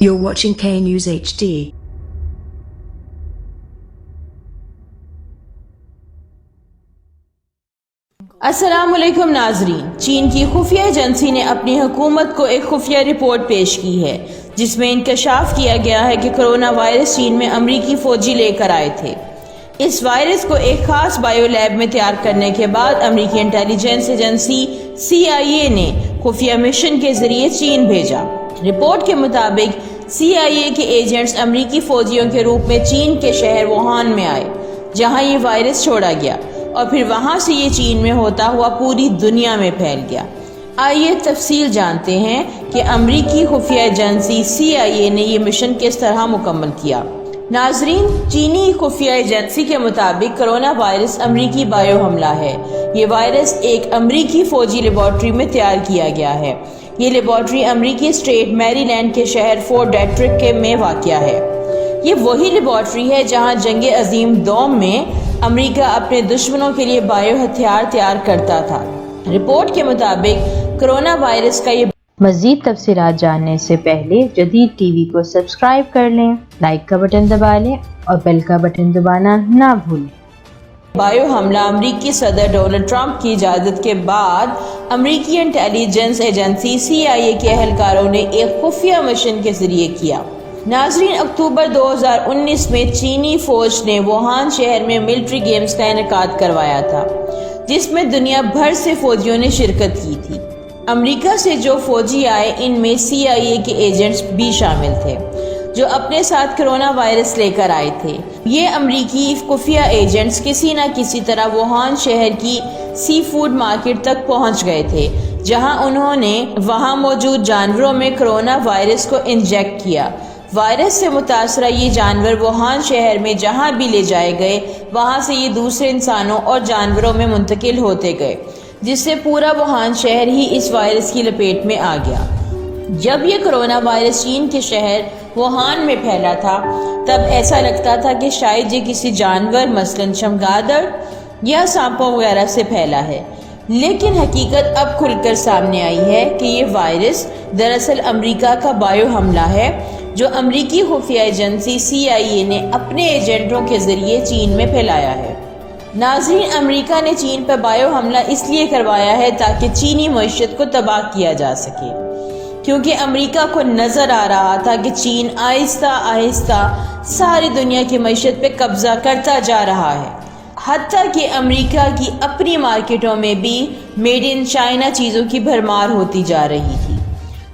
You're watching K News HD. السلام علیکم ناظرین، چین کی خفیہ ایجنسی نے اپنی حکومت کو ایک خفیہ رپورٹ پیش کی ہے جس میں انکشاف کیا گیا ہے کہ کرونا وائرس چین میں امریکی فوجی لے کر آئے تھے۔ اس وائرس کو ایک خاص بائیو لیب میں تیار کرنے کے بعد امریکی انٹیلیجنس ایجنسی CIA نے خفیہ مشن کے ذریعے چین بھیجا۔ رپورٹ کے مطابق CIA کے ایجنٹس امریکی فوجیوں کے روپ میں چین کے شہر ووہان میں آئے جہاں یہ وائرس چھوڑا گیا اور پھر وہاں سے یہ چین میں ہوتا ہوا پوری دنیا میں پھیل گیا۔ آئیے تفصیل جانتے ہیں کہ امریکی خفیہ ایجنسی CIA نے یہ مشن کس طرح مکمل کیا۔ ناظرین، چینی خفیہ ایجنسی کے مطابق کرونا وائرس امریکی بائیو حملہ ہے۔ یہ وائرس ایک امریکی فوجی لیبارٹری میں تیار کیا گیا ہے۔ یہ لیبارٹری امریکی اسٹیٹ میری لینڈ کے شہر فورٹ ڈیٹرک میں واقع ہے۔ یہ وہی لیبارٹری ہے جہاں جنگ عظیم دوم میں امریکہ اپنے دشمنوں کے لیے بائیو ہتھیار تیار کرتا تھا۔ رپورٹ کے مطابق کرونا وائرس کا یہ مزید تفصیلات جاننے سے پہلے جدید ٹی وی کو سبسکرائب کر لیں، لائک کا بٹن دبا لیں اور بیل کا بٹن دبانا نہ بھولیں۔ بائیو حملہ امریکی صدر ڈونلڈ ٹرمپ کی اجازت کے بعد امریکی انٹیلیجنس ایجنسی CIA کے اہلکاروں نے ایک خفیہ مشن کے ذریعے کیا۔ ناظرین، اکتوبر 2019 میں چینی فوج نے ووہان شہر میں ملٹری گیمز کا انعقاد کروایا تھا جس میں دنیا بھر سے فوجیوں نے شرکت کی تھی۔ امریکہ سے جو فوجی آئے ان میں CIA کے ایجنٹس بھی شامل تھے جو اپنے ساتھ کرونا وائرس لے کر آئے تھے۔ یہ امریکی خفیہ ایجنٹس کسی نہ کسی طرح ووہان شہر کی سی فوڈ مارکیٹ تک پہنچ گئے تھے جہاں انہوں نے وہاں موجود جانوروں میں کرونا وائرس کو انجیکٹ کیا۔ وائرس سے متاثرہ یہ جانور ووہان شہر میں جہاں بھی لے جائے گئے وہاں سے یہ دوسرے انسانوں اور جانوروں میں منتقل ہوتے گئے جس سے پورا ووہان شہر ہی اس وائرس کی لپیٹ میں آ گیا۔ جب یہ کرونا وائرس چین کے شہر ووہان میں پھیلا تھا تب ایسا لگتا تھا کہ شاید یہ کسی جانور مثلاً چمگادڑ یا سانپوں وغیرہ سے پھیلا ہے، لیکن حقیقت اب کھل کر سامنے آئی ہے کہ یہ وائرس دراصل امریکہ کا بائیو حملہ ہے جو امریکی خفیہ ایجنسی CIA نے اپنے ایجنٹوں کے ذریعے چین میں پھیلایا ہے۔ ناظرین، امریکہ نے چین پر بائیو حملہ اس لیے کروایا ہے تاکہ چینی معیشت کو تباہ کیا جا سکے، کیونکہ امریکہ کو نظر آ رہا تھا کہ چین آہستہ آہستہ ساری دنیا کی معیشت پہ قبضہ کرتا جا رہا ہے، حتیٰ کہ امریکہ کی اپنی مارکیٹوں میں بھی میڈ ان چائنا چیزوں کی بھرمار ہوتی جا رہی تھی۔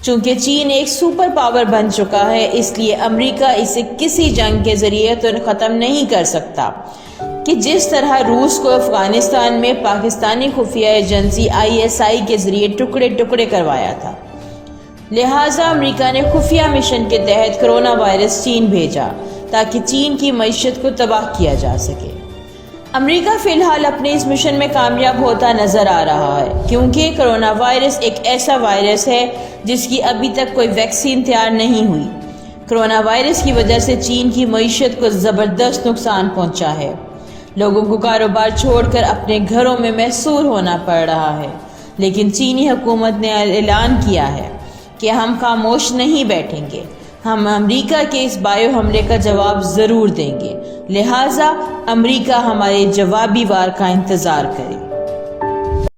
چونکہ چین ایک سپر پاور بن چکا ہے اس لیے امریکہ اسے کسی جنگ کے ذریعے تو ختم نہیں کر سکتا کہ جس طرح روس کو افغانستان میں پاکستانی خفیہ ایجنسی ISI کے ذریعے ٹکڑے ٹکڑے کروایا تھا۔ لہٰذا امریکہ نے خفیہ مشن کے تحت کرونا وائرس چین بھیجا تاکہ چین کی معیشت کو تباہ کیا جا سکے۔ امریکہ فی الحال اپنے اس مشن میں کامیاب ہوتا نظر آ رہا ہے کیونکہ کرونا وائرس ایک ایسا وائرس ہے جس کی ابھی تک کوئی ویکسین تیار نہیں ہوئی۔ کرونا وائرس کی وجہ سے چین کی معیشت کو زبردست نقصان پہنچا ہے۔ لوگوں کو کاروبار چھوڑ کر اپنے گھروں میں محصور ہونا پڑ رہا ہے، لیکن چینی حکومت نے اعلان کیا ہے کہ ہم خاموش نہیں بیٹھیں گے، ہم امریکہ کے اس بائیو حملے کا جواب ضرور دیں گے، لہٰذا امریکہ ہمارے جوابی وار کا انتظار کرے۔